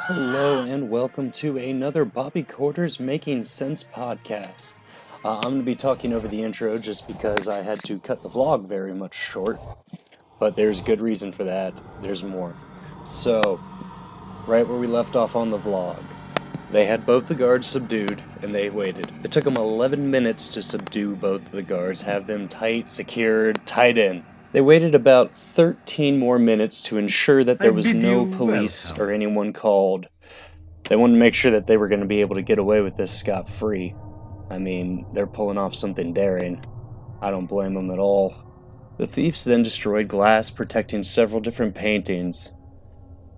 Hello and welcome to another Bobby Quarters Making Sense podcast. I'm going to be talking over the intro just because I had to cut the vlog very much short, but there's good reason for that. There's more. So, right where we left off on the vlog, they had both the guards subdued and they waited. It took them 11 minutes to subdue both the guards, have them tight, secured, tied in. They waited about 13 more minutes to ensure that there was no police or anyone called. They wanted to make sure that they were going to be able to get away with this scot-free. I mean, they're pulling off something daring. I don't blame them at all. The thieves then destroyed glass protecting several different paintings,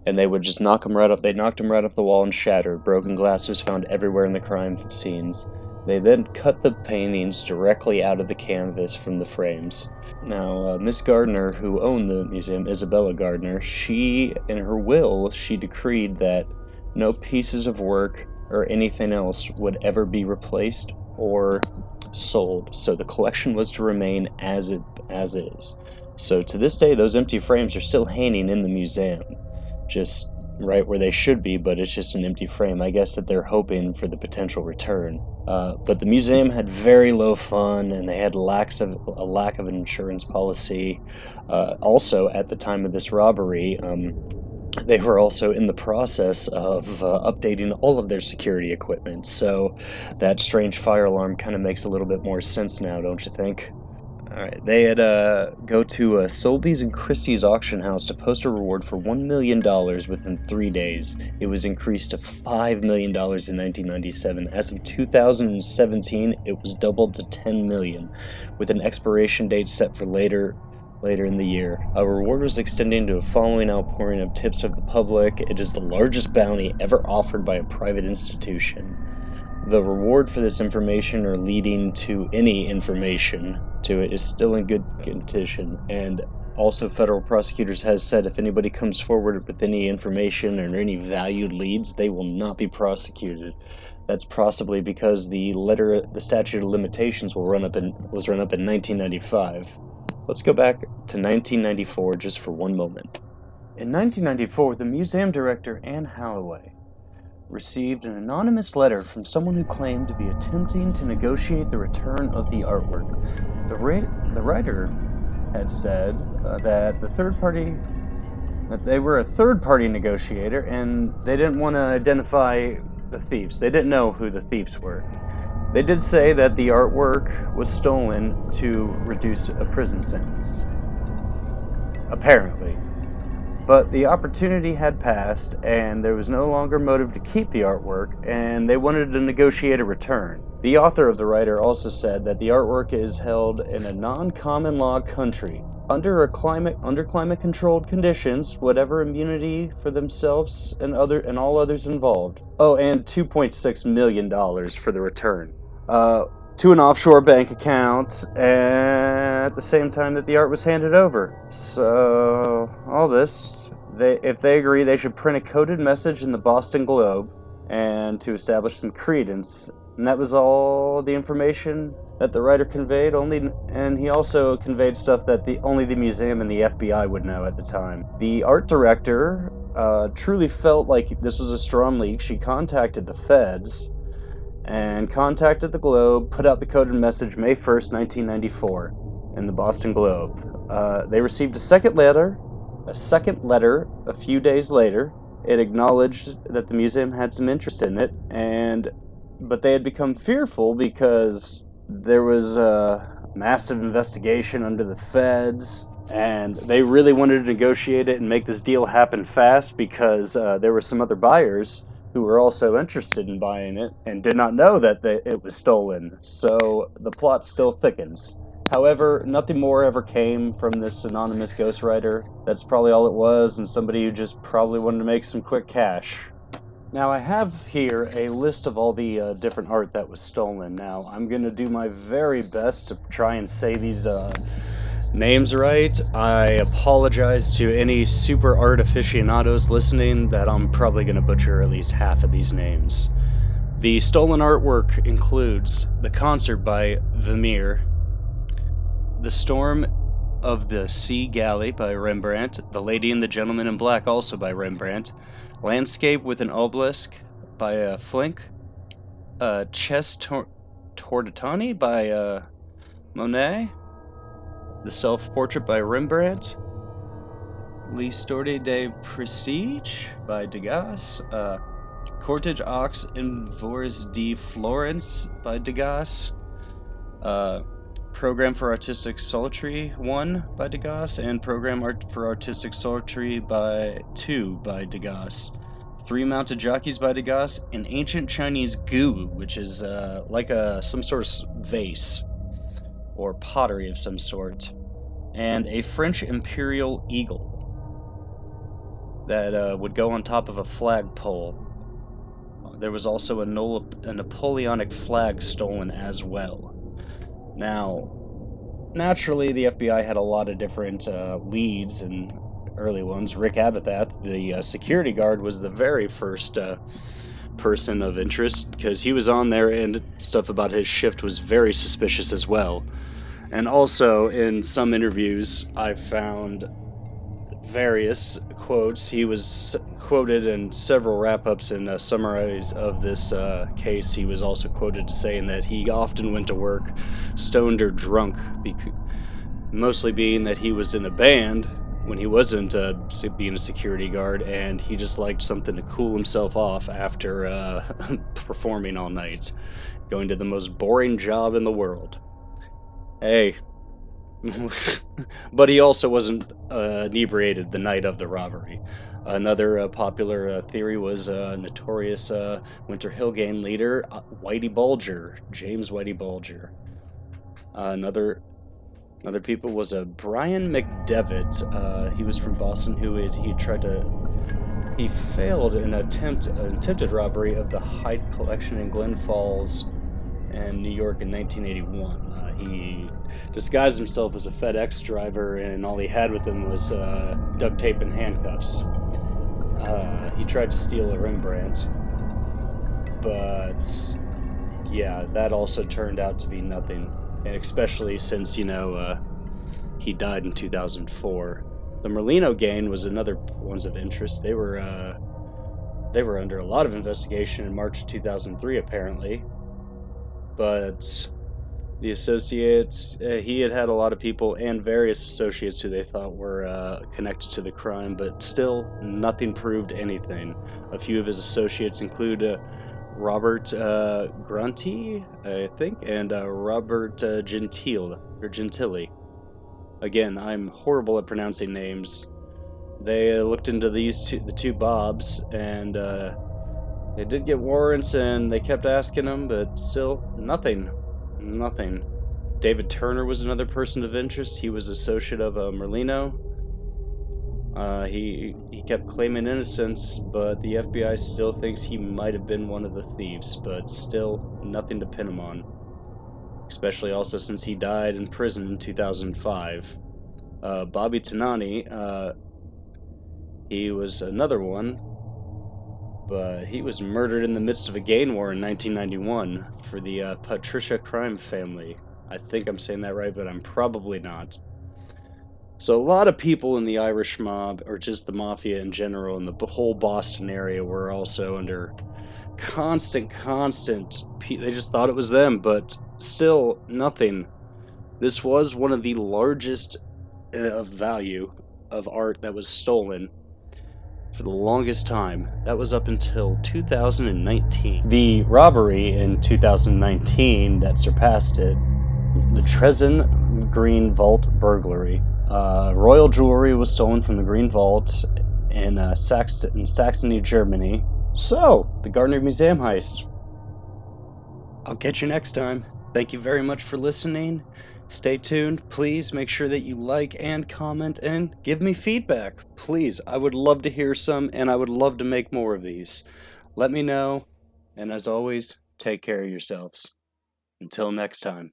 and they would just knock them right up. They knocked them right off the wall and shattered. Broken glass was found everywhere in the crime scenes. They then cut the paintings directly out of the canvas from the frames. Now, Miss Gardner, who owned the museum, Isabella Gardner, in her will, she decreed that no pieces of work or anything else would ever be replaced or sold. So the collection was to remain as is. So to this day, those empty frames are still hanging in the museum, just right where they should be, but it's just an empty frame. I guess that they're hoping for the potential return. But the museum had very low fund, and they had a lack of an insurance policy. Also, at the time of this robbery, they were also in the process of updating all of their security equipment. So that strange fire alarm kind of makes a little bit more sense now, don't you think? Alright, they had go to Soulby's and Christie's auction house to post a reward for $1 million within 3 days. It was increased to $5 million in 1997. As of 2017, it was doubled to $10 million, with an expiration date set for later in the year. A reward was extending to a following outpouring of tips of the public. It is the largest bounty ever offered by a private institution. The reward for this information or leading to any information to it is still in good condition, and also federal prosecutors has said if anybody comes forward with any information or any valued leads, they will not be prosecuted. That's possibly because the statute of limitations was run up in 1995. Let's go back to 1994 just for one moment. In 1994, the museum director, Anne Holloway, received an anonymous letter from someone who claimed to be attempting to negotiate the return of the artwork. The writer had said that they were a third-party negotiator, and they didn't want to identify the thieves. They didn't know who the thieves were. They did say that the artwork was stolen to reduce a prison sentence, apparently. But the opportunity had passed, and there was no longer motive to keep the artwork, and they wanted to negotiate a return. The author of the writer also said that the artwork is held in a non-common law country, under climate-controlled conditions, whatever immunity for themselves and all others involved. Oh, and $2.6 million for the return. To an offshore bank account, at the same time that the art was handed over. So, all this, if they agree, they should print a coded message in the Boston Globe, and to establish some credence. And that was all the information that the writer conveyed, and he also conveyed stuff that only the museum and the FBI would know at the time. The art director truly felt like this was a strong leak. She contacted the feds, and contacted the Globe, put out the coded message May 1st, 1994, in the Boston Globe. They received a second letter a few days later. It acknowledged that the museum had some interest in it, but they had become fearful because there was a massive investigation under the feds, and they really wanted to negotiate it and make this deal happen fast because there were some other buyers who were also interested in buying it and did not know that it was stolen. So the plot still thickens. However, nothing more ever came from this anonymous ghostwriter. That's probably all it was, and somebody who just probably wanted to make some quick cash. Now, I have here a list of all the different art that was stolen. Now, I'm going to do my very best to try and say these names right. I apologize to any super art aficionados listening that I'm probably going to butcher at least half of these names. The stolen artwork includes The Concert by Vermeer, The Storm of the Sea Galley by Rembrandt, The Lady and the Gentleman in Black also by Rembrandt, Landscape with an Obelisk by Flink. Tortatani by Monet. The Self-Portrait by Rembrandt. L'Histoire de Prestige by Degas. Cortege aux Envoys de Florence by Degas. Program for Artistic Solitary 1 by Degas, and Program for Artistic Solitary 2 by Degas. Three Mounted Jockeys by Degas, an Ancient Chinese Gu, which is like some sort of vase or pottery of some sort, and a French Imperial Eagle that would go on top of a flagpole. There was also a Napoleonic flag stolen as well. Now, naturally, the FBI had a lot of different leads and early ones. Rick Abatheth, the security guard, was the very first person of interest because he was on there, and stuff about his shift was very suspicious as well. And also, in some interviews, I found various quotes. He was quoted in several wrap-ups and summaries of this case. He was also quoted saying that he often went to work stoned or drunk, mostly being that he was in a band when he wasn't being a security guard, and he just liked something to cool himself off after performing all night, going to the most boring job in the world. Hey. But he also wasn't inebriated the night of the robbery. Another popular theory was notorious Winter Hill Gang leader Whitey Bulger, James Whitey Bulger. Another people was Brian McDevitt. He was from Boston. He failed an attempted robbery of the Hyde Collection in Glen Falls, and New York in 1981. He disguised himself as a FedEx driver, and all he had with him was duct tape and handcuffs. He tried to steal a Rembrandt, but yeah, that also turned out to be nothing, and especially since, he died in 2004. The Merlino gang was another ones of interest. They were under a lot of investigation in March of 2003, apparently, but the associates, he had a lot of people and various associates who they thought were connected to the crime, but still nothing proved anything. A few of his associates include Robert Grunty, I think, and Robert Gentili. Again, I'm horrible at pronouncing names. They looked into the two Bobs, and they did get warrants, and they kept asking them, but still nothing. David Turner was another person of interest. He was associate of Merlino. He kept claiming innocence, but the FBI still thinks he might have been one of the thieves, but still nothing to pin him on. Especially also since he died in prison in 2005. Bobby Tanani, he was another one, but he was murdered in the midst of a gang war in 1991 for the Patricia crime family. I think I'm saying that right, but I'm probably not. So a lot of people in the Irish mob, or just the mafia in general, and the whole Boston area were also under constant, they just thought it was them, but still nothing. This was one of the largest of value of art that was stolen for the longest time. That was up until 2019. The robbery in 2019 that surpassed it, the Trezen Green Vault burglary. Royal jewelry was stolen from the Green Vault in Saxony, Germany. So, the Gardner Museum heist. I'll catch you next time. Thank you very much for listening. Stay tuned. Please make sure that you like and comment and give me feedback. Please, I would love to hear some, and I would love to make more of these. Let me know, and as always, take care of yourselves. Until next time.